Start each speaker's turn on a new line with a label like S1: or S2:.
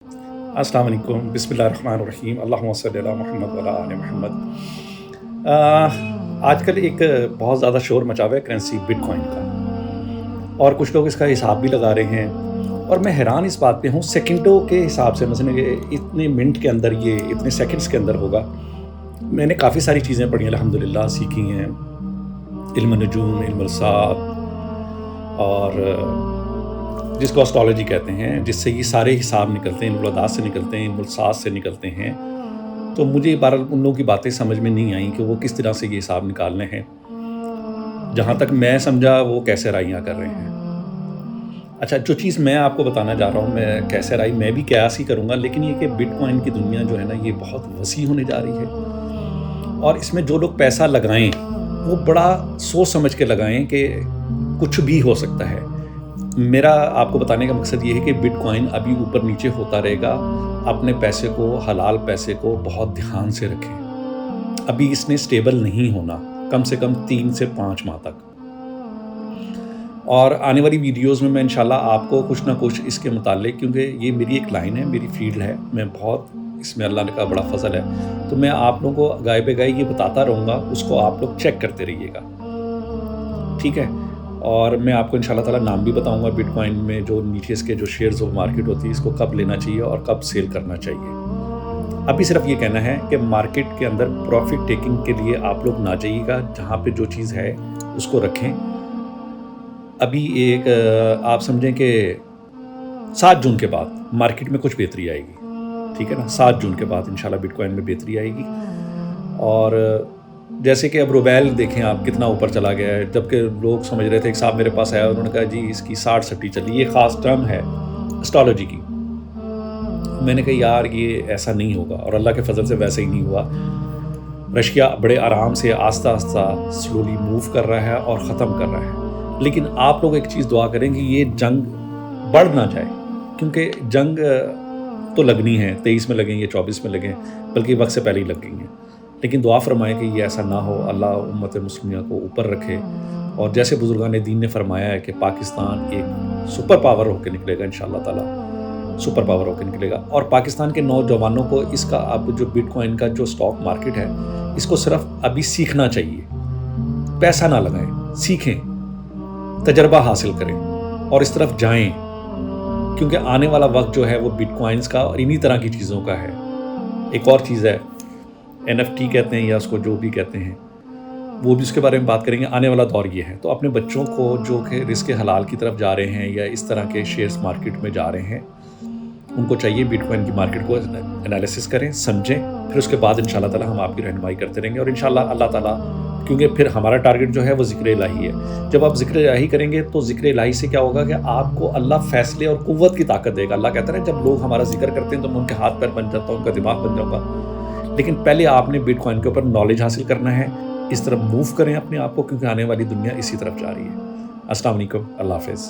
S1: अस्सलाम वालेकुम, बिस्मिल्लाहिर्रहमानिर्रहीम, अल्लाहुम्मा सल्ली अला मुहम्मद व अला आलि मुहम्मद। आजकल एक बहुत ज़्यादा शोर मचा हुआ है करेंसी बिटकॉइन का, और कुछ लोग इसका हिसाब भी लगा रहे हैं, और मैं हैरान इस बात पे हूँ सेकंडों के हिसाब से, मसलन ये इतने मिनट के अंदर, ये इतने सेकंड्स के अंदर होगा। मैंने काफ़ी सारी चीज़ें पढ़ी अल्हम्दुलिल्लाह, सीखी हैं, इल्म नजूम, इल्म सात, और जिसको एस्ट्रोलॉजी कहते हैं, जिससे ये सारे हिसाब निकलते हैं, इल्मुल-अदाद से निकलते हैं, इल्मुल-सात से निकलते हैं। तो मुझे बहरहाल उन लोगों की बातें समझ में नहीं आई कि वो किस तरह से ये हिसाब निकालने हैं। जहाँ तक मैं समझा वो कैसे राइयाँ कर रहे हैं। अच्छा, जो चीज़ मैं आपको बताना चाह रहा हूँ, मैं कैसे राई मैं भी कयास ही करूँगा, लेकिन ये कि बिटकॉइन की दुनिया जो है ना, ये बहुत वसी होने जा रही है, और इसमें जो लोग पैसा लगाएं वो बड़ा सोच समझ के लगाएं कि कुछ भी हो सकता है। मेरा आपको बताने का मकसद ये है कि बिटकॉइन अभी ऊपर नीचे होता रहेगा। अपने पैसे को, हलाल पैसे को बहुत ध्यान से रखें। अभी इसने स्टेबल नहीं होना, कम से कम 3 से 5 माह तक। और आने वाली वीडियोस में मैं इंशाल्लाह आपको कुछ ना कुछ इसके मुतालिक, क्योंकि ये मेरी एक लाइन है, मेरी फील्ड है, मैं बहुत इसमें अल्लाह ने का बड़ा फजल है, तो मैं आप लोगों को गाय पे गाय ये बताता रहूँगा, उसको आप लोग चेक करते रहिएगा, ठीक है। और मैं आपको इंशाल्लाह ताला नाम भी बताऊंगा बिटकॉइन में जो नीचे इसके जो शेयर्स ऑफ मार्केट होती है, इसको कब लेना चाहिए और कब सेल करना चाहिए। अभी सिर्फ ये कहना है कि मार्केट के अंदर प्रॉफिट टेकिंग के लिए आप लोग ना जाइएगा, जहाँ पे जो चीज़ है उसको रखें। अभी एक आप समझें कि 7 जून के बाद मार्केट में कुछ बेहतरी आएगी, ठीक है ना। 7 जून के बाद इंशाल्लाह बिटकॉइन में बेहतरी आएगी। और जैसे कि अब रुबैल देखें आप कितना ऊपर चला गया है, जबकि लोग समझ रहे थे। एक साहब मेरे पास आया, उन्होंने कहा जी इसकी 60 सट्टी चली। ये ख़ास टर्म है एस्ट्रोलॉजी की। मैंने कहा यार ये ऐसा नहीं होगा, और अल्लाह के फजल से वैसे ही नहीं हुआ। रशिया बड़े आराम से आस्ता आस्ता स्लोली मूव कर रहा है और ख़त्म कर रहा है। लेकिन आप लोग एक चीज़ दुआ करें कि ये जंग बढ़ ना जाए, क्योंकि जंग तो लगनी है, 23 में लगें या 24 में लगें, बल्कि वक्त से पहले ही लग गई हैं। लेकिन दुआ फरमाएं कि ये ऐसा ना हो, अल्लाह उम्मत मुस्लिमा को ऊपर रखे। और जैसे बुजुर्गान दीन ने फरमाया है कि पाकिस्तान एक सुपर पावर होकर निकलेगा, इंशाअल्लाह ताला सुपर पावर होकर निकलेगा। और पाकिस्तान के नौजवानों को इसका अब जो बिटकॉइन का जो स्टॉक मार्केट है, इसको सिर्फ अभी सीखना चाहिए, पैसा ना लगाएं, सीखें, तजर्बा हासिल करें और इस तरफ जाएं, क्योंकि आने वाला वक्त जो है वो बिटकॉइंस का और इन्हीं तरह की चीज़ों का है। एक और चीज़ है NFT कहते हैं, या उसको जो भी कहते हैं, वो भी उसके बारे में बात करेंगे। आने वाला दौर ये है, तो अपने बच्चों को जो कि रिस्क हलाल की तरफ जा रहे हैं या इस तरह के शेयर्स मार्केट में जा रहे हैं, उनको चाहिए बिटकॉइन की मार्केट को एनालिसिस करें, समझें, फिर उसके बाद इंशाल्लाह ताला हम आपकी रहनुमाई करते रहेंगे। और इंशाल्लाह अल्लाह ताला, क्योंकि फिर हमारा टारगेट जो है वो ज़िक्र इलाही है। जब आप ज़िक्र इलाही करेंगे तो ज़िक्र इलाही से क्या होगा कि आपको अल्लाह फैसले और क़ुव्वत की ताकत देगा। अल्लाह कहता है जब लोग हमारा जिक्र करते हैं तो मैं उनके हाथ पैर बन जाता हूँ, उनका दिमाग बन जाऊँगा। लेकिन पहले आपने बिटकॉइन के ऊपर नॉलेज हासिल करना है, इस तरफ मूव करें अपने आप को, क्योंकि आने वाली दुनिया इसी तरफ जा रही है। अस्सलाम वालेकुम, अल्लाह हाफ़िज़।